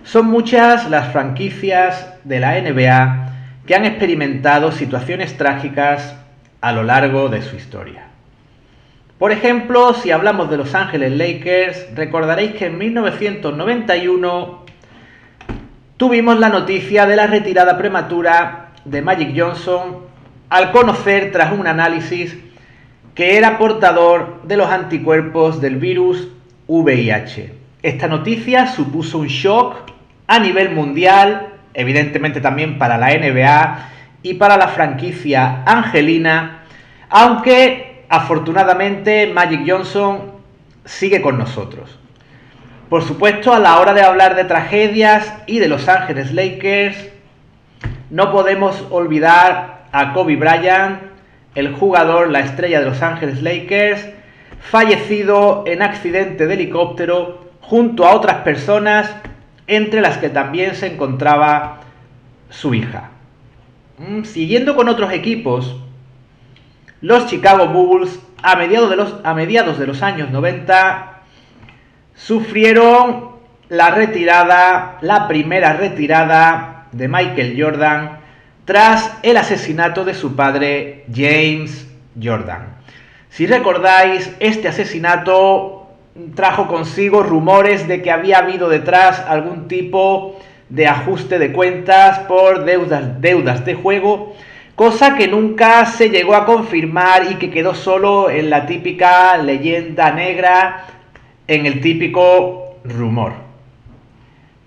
Son muchas las franquicias de la NBA que han experimentado situaciones trágicas a lo largo de su historia. Por ejemplo, si hablamos de Los Ángeles Lakers, recordaréis que en 1991 tuvimos la noticia de la retirada prematura de Magic Johnson al conocer, tras un análisis, que era portador de los anticuerpos del virus VIH. Esta noticia supuso un shock a nivel mundial, evidentemente también para la NBA y para la franquicia angelina, aunque afortunadamente Magic Johnson sigue con nosotros. Por supuesto, a la hora de hablar de tragedias y de Los Ángeles Lakers, no podemos olvidar a Kobe Bryant, el jugador, la estrella de Los Ángeles Lakers, fallecido en accidente de helicóptero junto a otras personas, entre las que también se encontraba su hija. Siguiendo con otros equipos, los Chicago Bulls, a mediados de los años 90, sufrieron la primera retirada de Michael Jordan tras el asesinato de su padre James Jordan. Si recordáis, este asesinato trajo consigo rumores de que había habido detrás algún tipo de ajuste de cuentas por deudas de juego, cosa que nunca se llegó a confirmar y que quedó solo en la típica leyenda negra, en el típico rumor.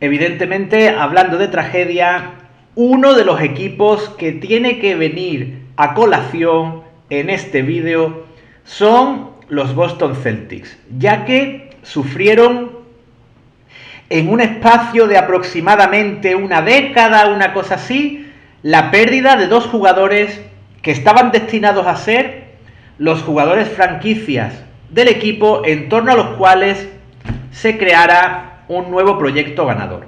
Evidentemente, hablando de tragedia, uno de los equipos que tiene que venir a colación en este vídeo son los Boston Celtics, ya que sufrieron en un espacio de aproximadamente una década, una cosa así, la pérdida de dos jugadores que estaban destinados a ser los jugadores franquicias del equipo, en torno a los cuales se creara un nuevo proyecto ganador.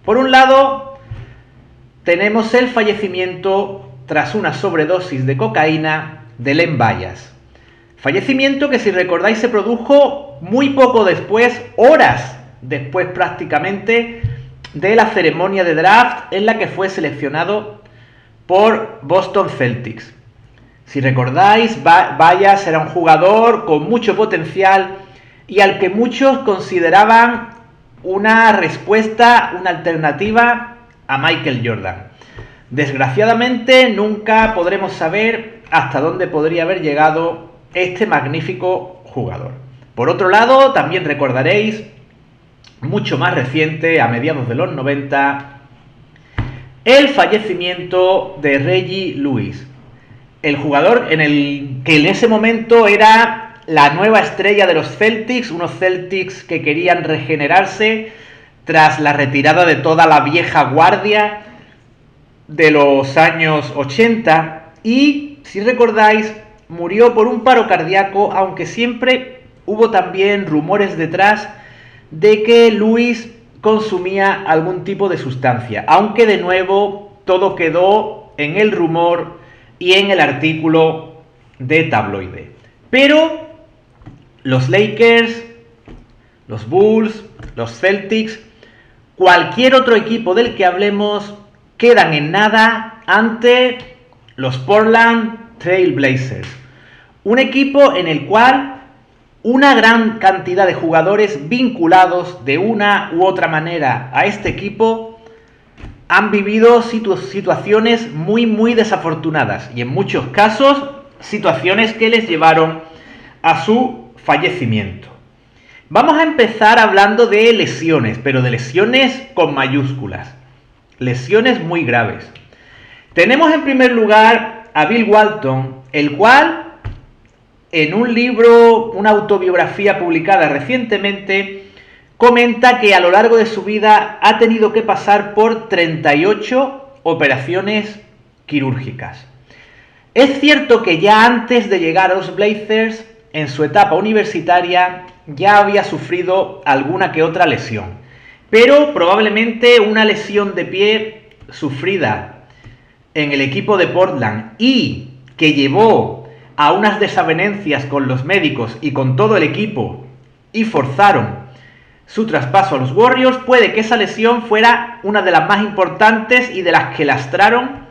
Por un lado, tenemos el fallecimiento tras una sobredosis de cocaína de Len Bias. Fallecimiento que, si recordáis, se produjo muy poco después, horas después prácticamente, de la ceremonia de draft en la que fue seleccionado por Boston Celtics. Si recordáis, Bias era un jugador con mucho potencial y al que muchos consideraban una respuesta, una alternativa a Michael Jordan. Desgraciadamente, nunca podremos saber hasta dónde podría haber llegado este magnífico jugador. Por otro lado, también recordaréis, mucho más reciente, a mediados de los 90, el fallecimiento de Reggie Lewis, el jugador que en ese momento era la nueva estrella de los Celtics, unos Celtics que querían regenerarse tras la retirada de toda la vieja guardia de los años 80, y, si recordáis, murió por un paro cardíaco, aunque siempre hubo también rumores detrás de que Lewis consumía algún tipo de sustancia, aunque de nuevo todo quedó en el rumor y en el artículo de tabloide. Pero los Lakers, los Bulls, los Celtics, cualquier otro equipo del que hablemos, quedan en nada ante los Portland Trail Blazers, un equipo en el cual una gran cantidad de jugadores vinculados de una u otra manera a este equipo han vivido situaciones muy desafortunadas, y en muchos casos situaciones que les llevaron a su fallecimiento. Vamos a empezar hablando de lesiones, pero de lesiones con mayúsculas, lesiones muy graves. Tenemos en primer lugar a Bill Walton, el cual, en un libro, una autobiografía publicada recientemente, comenta que a lo largo de su vida ha tenido que pasar por 38 operaciones quirúrgicas. Es cierto que ya antes de llegar a los Blazers, en su etapa universitaria, ya había sufrido alguna que otra lesión, pero probablemente una lesión de pie sufrida en el equipo de Portland y que llevó a unas desavenencias con los médicos y con todo el equipo y forzaron su traspaso a los Warriors, puede que esa lesión fuera una de las más importantes y de las que lastraron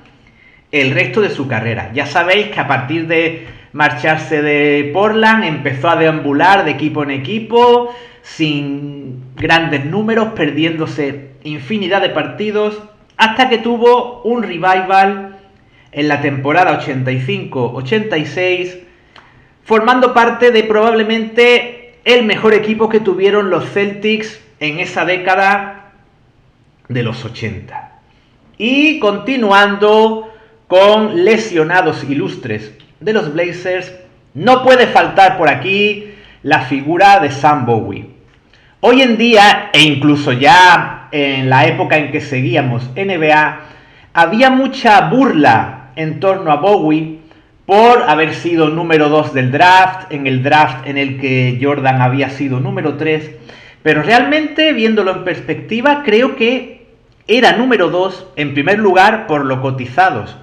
el resto de su carrera. Ya sabéis que a partir de marcharse de Portland empezó a deambular de equipo en equipo, sin grandes números, perdiéndose infinidad de partidos, hasta que tuvo un revival en la temporada 85-86, formando parte de probablemente el mejor equipo que tuvieron los Celtics en esa década de los 80. Y continuando con lesionados ilustres de los Blazers, no puede faltar por aquí la figura de Sam Bowie. Hoy en día, e incluso ya en la época en que seguíamos NBA, había mucha burla en torno a Bowie por haber sido número 2 del draft, en el draft en el que Jordan había sido número 3, pero realmente, viéndolo en perspectiva, creo que era número 2 en primer lugar por lo cotizados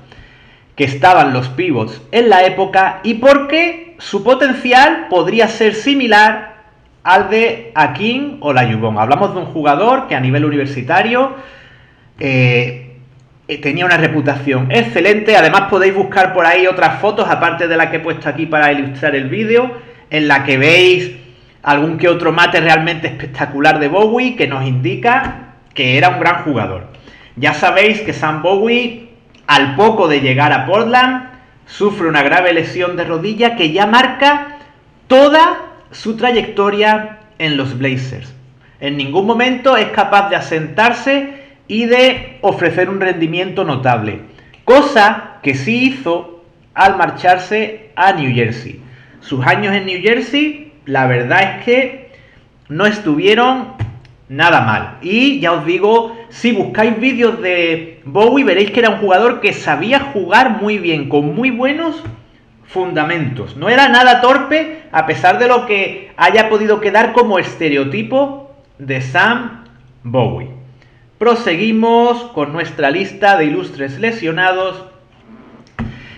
que estaban los pivots en la época y porque su potencial podría ser similar al de Hakeem Olajuwon. Hablamos de un jugador que a nivel universitario tenía una reputación excelente. Además podéis buscar por ahí otras fotos, aparte de la que he puesto aquí para ilustrar el vídeo, en la que veis algún que otro mate realmente espectacular de Bowie, que nos indica que era un gran jugador. Ya sabéis que Sam Bowie, al poco de llegar a Portland, sufre una grave lesión de rodilla que ya marca toda su trayectoria en los Blazers. En ningún momento es capaz de asentarse y de ofrecer un rendimiento notable, cosa que sí hizo al marcharse a New Jersey. Sus años en New Jersey, la verdad es que no estuvieron nada mal. Y ya os digo, si buscáis vídeos de Bowie, veréis que era un jugador que sabía jugar muy bien, con muy buenos fundamentos. No era nada torpe, a pesar de lo que haya podido quedar como estereotipo de Sam Bowie. Proseguimos con nuestra lista de ilustres lesionados.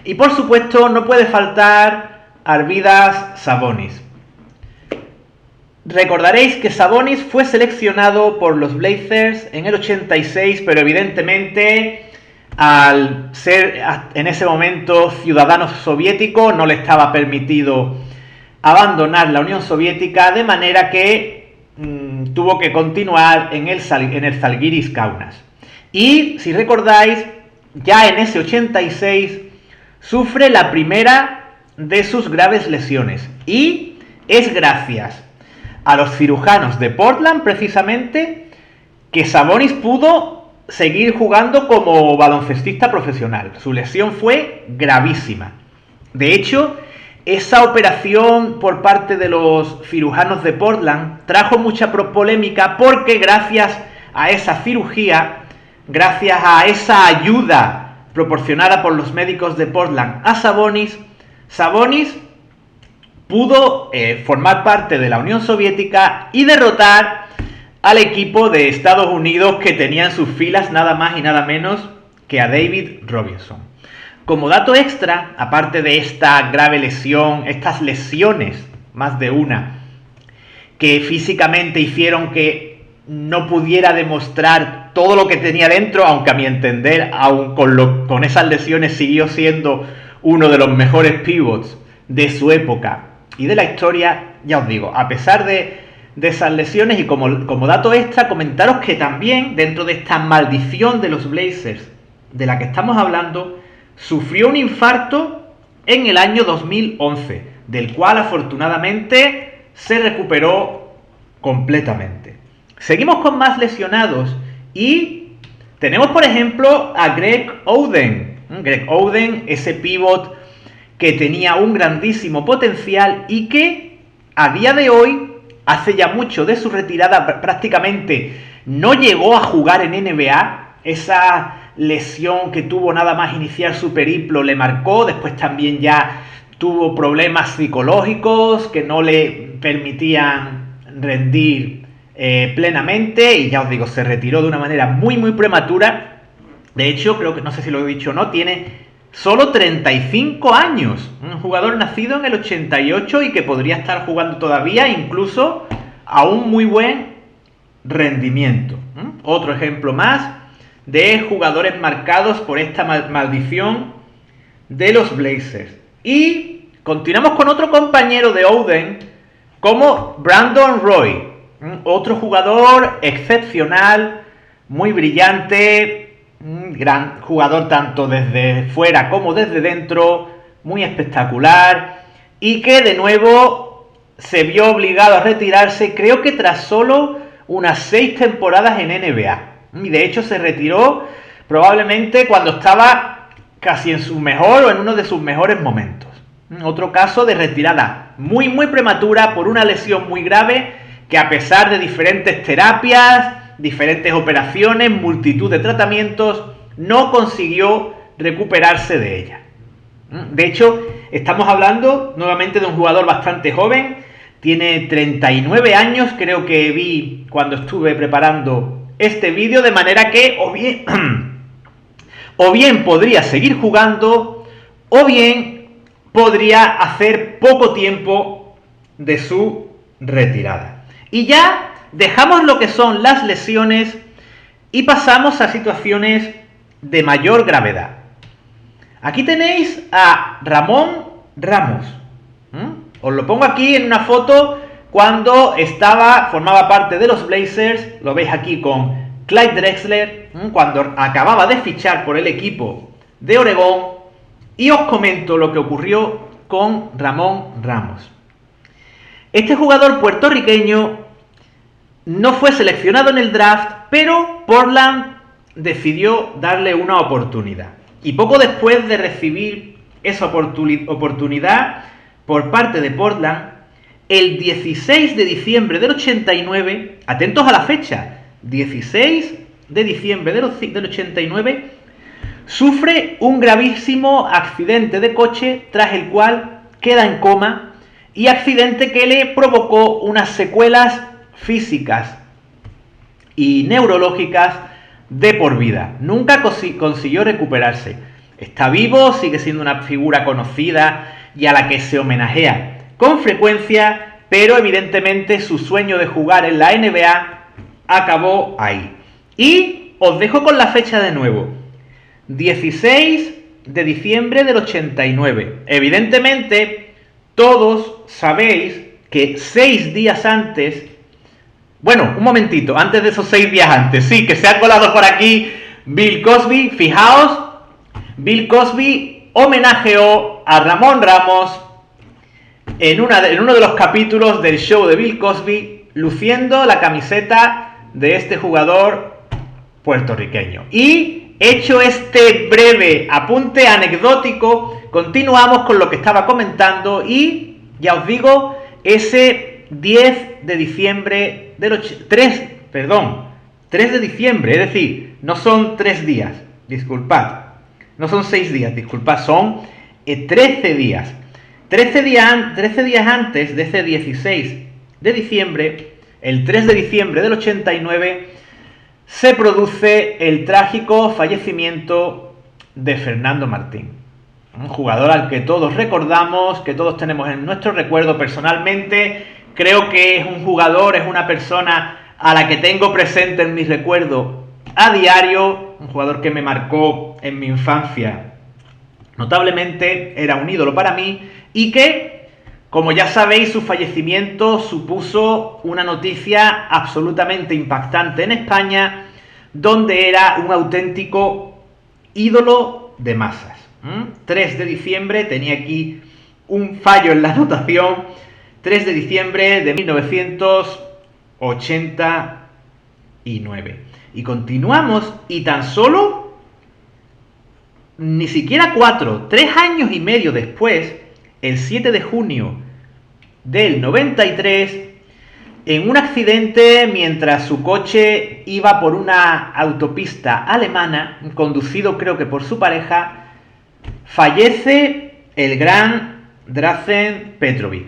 Y por supuesto, no puede faltar Arvydas Sabonis. Recordaréis que Sabonis fue seleccionado por los Blazers en el 86, pero evidentemente al ser en ese momento ciudadano soviético no le estaba permitido abandonar la Unión Soviética, de manera que tuvo que continuar en el Zalgiris Kaunas. Y si recordáis, ya en ese 86 sufre la primera de sus graves lesiones, y es gracias a los cirujanos de Portland precisamente que Sabonis pudo seguir jugando como baloncestista profesional. Su lesión fue gravísima. De hecho, esa operación por parte de los cirujanos de Portland trajo mucha polémica, porque gracias a esa cirugía, gracias a esa ayuda proporcionada por los médicos de Portland a Sabonis pudo formar parte de la Unión Soviética y derrotar al equipo de Estados Unidos, que tenía en sus filas nada más y nada menos que a David Robinson. Como dato extra, aparte de esta grave lesión, estas lesiones, más de una, que físicamente hicieron que no pudiera demostrar todo lo que tenía dentro, aunque a mi entender, aun con esas lesiones, siguió siendo uno de los mejores pivots de su época y de la historia. Ya os digo, a pesar de esas lesiones, y como dato extra, comentaros que también dentro de esta maldición de los Blazers de la que estamos hablando, sufrió un infarto en el año 2011, del cual afortunadamente se recuperó completamente. Seguimos con más lesionados y tenemos por ejemplo a Greg Oden. Greg Oden, ese pívot que tenía un grandísimo potencial y que a día de hoy, hace ya mucho de su retirada, prácticamente no llegó a jugar en NBA. Esa lesión que tuvo nada más iniciar su periplo le marcó. Después también ya tuvo problemas psicológicos que no le permitían rendir plenamente, y ya os digo, se retiró de una manera muy prematura. De hecho, creo que, no sé si lo he dicho o no, tiene solo 35 años, un jugador nacido en el 88 y que podría estar jugando todavía, incluso a un muy buen rendimiento. Otro ejemplo más de jugadores marcados por esta maldición de los Blazers. Y continuamos con otro compañero de Oden, como Brandon Roy, otro jugador excepcional, muy brillante, gran jugador tanto desde fuera como desde dentro, muy espectacular, y que de nuevo se vio obligado a retirarse, creo que tras solo unas 6 temporadas en NBA. Y de hecho se retiró probablemente cuando estaba casi en su mejor o en uno de sus mejores momentos. Otro caso de retirada muy prematura por una lesión muy grave que, a pesar de diferentes terapias, diferentes operaciones, multitud de tratamientos, no consiguió recuperarse de ella. De hecho, estamos hablando nuevamente de un jugador bastante joven, tiene 39 años, creo que vi cuando estuve preparando este vídeo, de manera que o bien podría seguir jugando, o bien podría hacer poco tiempo de su retirada. Y ya dejamos lo que son las lesiones y pasamos a situaciones de mayor gravedad. Aquí tenéis a Ramón Ramos. Os lo pongo aquí en una foto cuando formaba parte de los Blazers. Lo veis aquí con Clyde Drexler, cuando acababa de fichar por el equipo de Oregón. Y os comento lo que ocurrió con Ramón Ramos. Este jugador puertorriqueño no fue seleccionado en el draft, pero Portland decidió darle una oportunidad. Y poco después de recibir esa oportunidad por parte de Portland, el 16 de diciembre del 89, atentos a la fecha, 16 de diciembre del 89, sufre un gravísimo accidente de coche, tras el cual queda en coma, y accidente que le provocó unas secuelas físicas y neurológicas de por vida. Nunca consiguió recuperarse. Está vivo, sigue siendo una figura conocida y a la que se homenajea con frecuencia, pero evidentemente su sueño de jugar en la NBA acabó ahí. Y os dejo con la fecha de nuevo. 16 de diciembre del 89. Evidentemente, todos sabéis que 6 días antes... Bueno, un momentito, antes de esos 6 días antes, sí, que se ha colado por aquí Bill Cosby. Fijaos, Bill Cosby homenajeó a Ramón Ramos en uno de los capítulos del show de Bill Cosby, luciendo la camiseta de este jugador puertorriqueño. Y hecho este breve apunte anecdótico, continuamos con lo que estaba comentando y ya os digo, ese 10 de diciembre del 3 de diciembre, es decir, no son 3 días, disculpad, no son 6 días, disculpad, son 13 días. 13 días antes de ese 16 de diciembre, el 3 de diciembre del 89, se produce el trágico fallecimiento de Fernando Martín, un jugador al que todos recordamos, que todos tenemos en nuestro recuerdo. Personalmente, creo que es un jugador, es una persona a la que tengo presente en mi recuerdo a diario, un jugador que me marcó en mi infancia notablemente, era un ídolo para mí y que, como ya sabéis, su fallecimiento supuso una noticia absolutamente impactante en España, donde era un auténtico ídolo de masas. 3 de diciembre, tenía aquí un fallo en la anotación, 3 de diciembre de 1989. Y continuamos, y tan solo, ni siquiera 3 años y medio después, el 7 de junio del 93, en un accidente mientras su coche iba por una autopista alemana, conducido creo que por su pareja, fallece el gran Drazen Petrovic.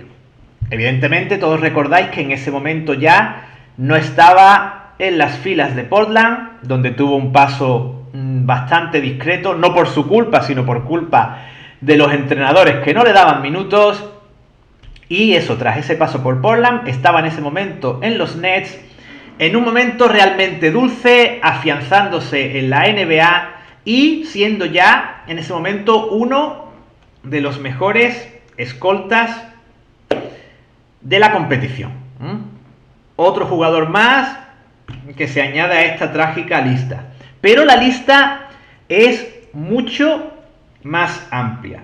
Evidentemente todos recordáis que en ese momento ya no estaba en las filas de Portland, donde tuvo un paso bastante discreto, no por su culpa, sino por culpa de los entrenadores que no le daban minutos. Y eso, tras ese paso por Portland, estaba en ese momento en los Nets en un momento realmente dulce, afianzándose en la NBA y siendo ya en ese momento uno de los mejores escoltas de la competición. Otro jugador más que se añade a esta trágica lista. Pero la lista es mucho más amplia.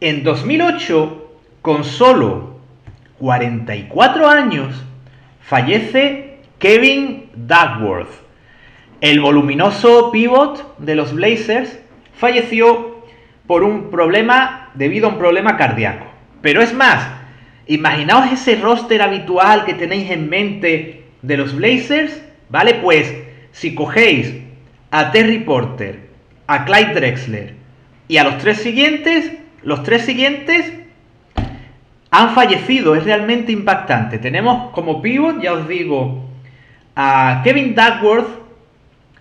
En 2008, con solo 44 años, fallece Kevin Duckworth. El voluminoso pívot de los Blazers falleció debido a un problema cardíaco. Pero es más, imaginaos ese roster habitual que tenéis en mente de los Blazers, ¿vale? Pues si cogéis a Terry Porter, a Clyde Drexler y a los tres siguientes han fallecido. Es realmente impactante. Tenemos como pívot, ya os digo, a Kevin Duckworth.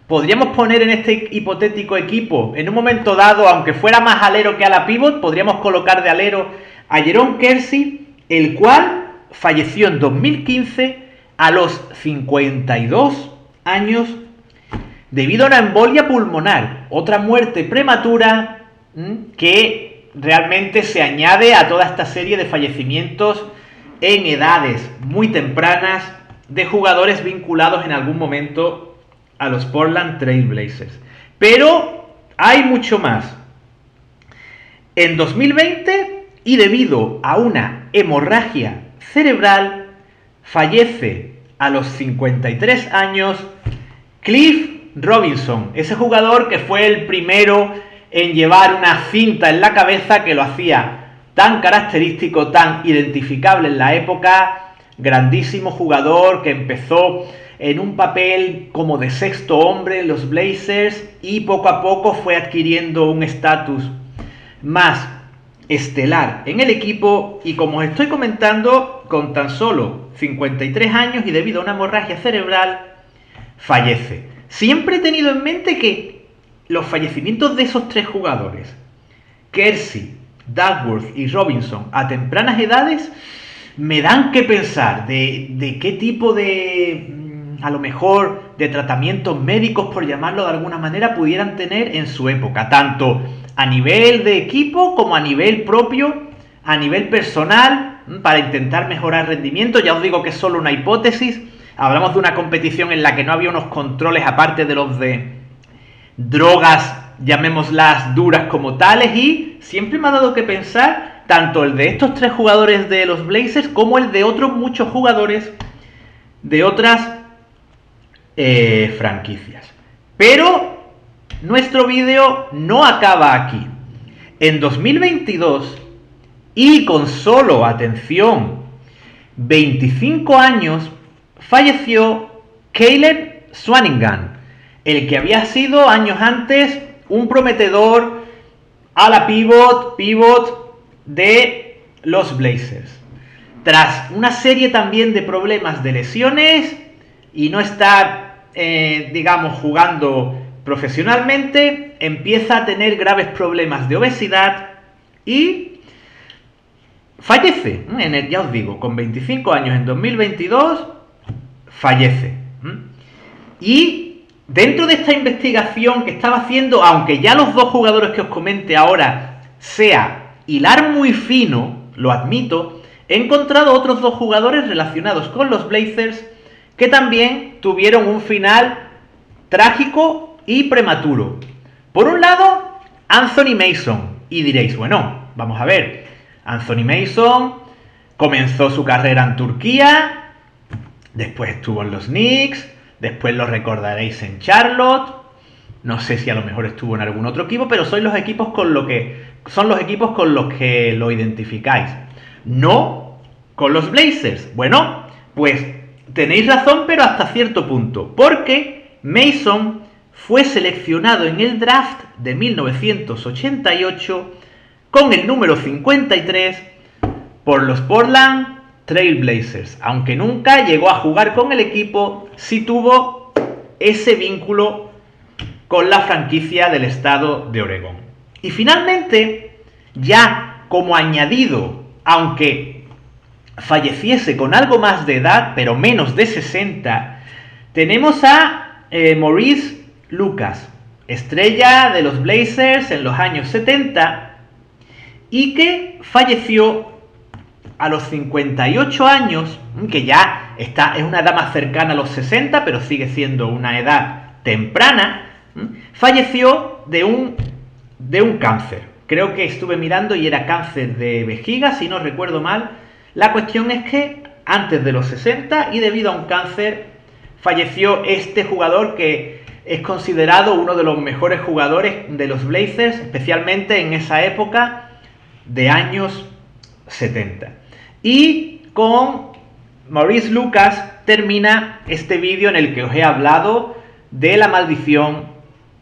Podríamos poner en este hipotético equipo, en un momento dado, aunque fuera más alero que a la pívot, podríamos colocar de alero a Jerome Kersey, el cual falleció en 2015 a los 52 años debido a una embolia pulmonar, otra muerte prematura que realmente se añade a toda esta serie de fallecimientos en edades muy tempranas de jugadores vinculados en algún momento a los Portland Trail Blazers. Pero hay mucho más. En 2020, y debido a una hemorragia cerebral, fallece a los 53 años Cliff Robinson, ese jugador que fue el primero en llevar una cinta en la cabeza que lo hacía tan característico, tan identificable en la época. Grandísimo jugador que empezó en un papel como de sexto hombre en los Blazers y poco a poco fue adquiriendo un estatus más estelar en el equipo, y como os estoy comentando, con tan solo 53 años y debido a una hemorragia cerebral, fallece. Siempre he tenido en mente que los fallecimientos de esos tres jugadores, Kersey, Duckworth y Robinson, a tempranas edades, me dan que pensar de qué tipo de, a lo mejor, de tratamientos médicos, por llamarlo de alguna manera, pudieran tener en su época, tanto a nivel de equipo como a nivel propio, a nivel personal, para intentar mejorar rendimiento. Ya os digo que es solo una hipótesis. Hablamos de una competición en la que no había unos controles aparte de los de drogas, llamémoslas duras como tales, y siempre me ha dado que pensar tanto el de estos tres jugadores de los Blazers como el de otros muchos jugadores de otras franquicias. Pero nuestro vídeo no acaba aquí. En 2022, y con solo, atención, 25 años, falleció Caleb Swanigan, el que había sido años antes un prometedor ala pivot de los Blazers. Tras una serie también de problemas de lesiones y no estar, digamos, jugando profesionalmente, empieza a tener graves problemas de obesidad y fallece. Ya os digo, con 25 años en 2022, fallece. Y dentro de esta investigación que estaba haciendo, aunque ya los dos jugadores que os comente ahora sea hilar muy fino, lo admito, he encontrado otros dos jugadores relacionados con los Blazers que también tuvieron un final trágico y prematuro. Por un lado, Anthony Mason. Y diréis, bueno, vamos a ver, Anthony Mason comenzó su carrera en Turquía, después estuvo en los Knicks, después lo recordaréis en Charlotte, no sé si a lo mejor estuvo en algún otro equipo, pero son los equipos con los que lo identificáis. No con los Blazers. Bueno, pues tenéis razón, pero hasta cierto punto, porque Mason fue seleccionado en el draft de 1988 con el número 53 por los Portland Trail Blazers. Aunque nunca llegó a jugar con el equipo, sí tuvo ese vínculo con la franquicia del estado de Oregón. Y finalmente, ya como añadido, aunque falleciese con algo más de edad, pero menos de 60, tenemos a Maurice Lucas, estrella de los Blazers en los años 70 y que falleció a los 58 años, que ya es una edad más cercana a los 60, pero sigue siendo una edad temprana. Falleció de un cáncer. Creo que estuve mirando y era cáncer de vejiga, si no recuerdo mal. La cuestión es que antes de los 60 y debido a un cáncer falleció este jugador que es considerado uno de los mejores jugadores de los Blazers, especialmente en esa época de años 70. Y con Maurice Lucas termina este vídeo en el que os he hablado de la maldición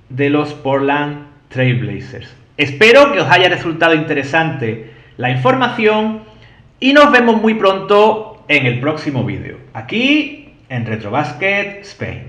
de los Portland Trail Blazers. Espero que os haya resultado interesante la información y nos vemos muy pronto en el próximo vídeo, aquí en Retrobasket Spain.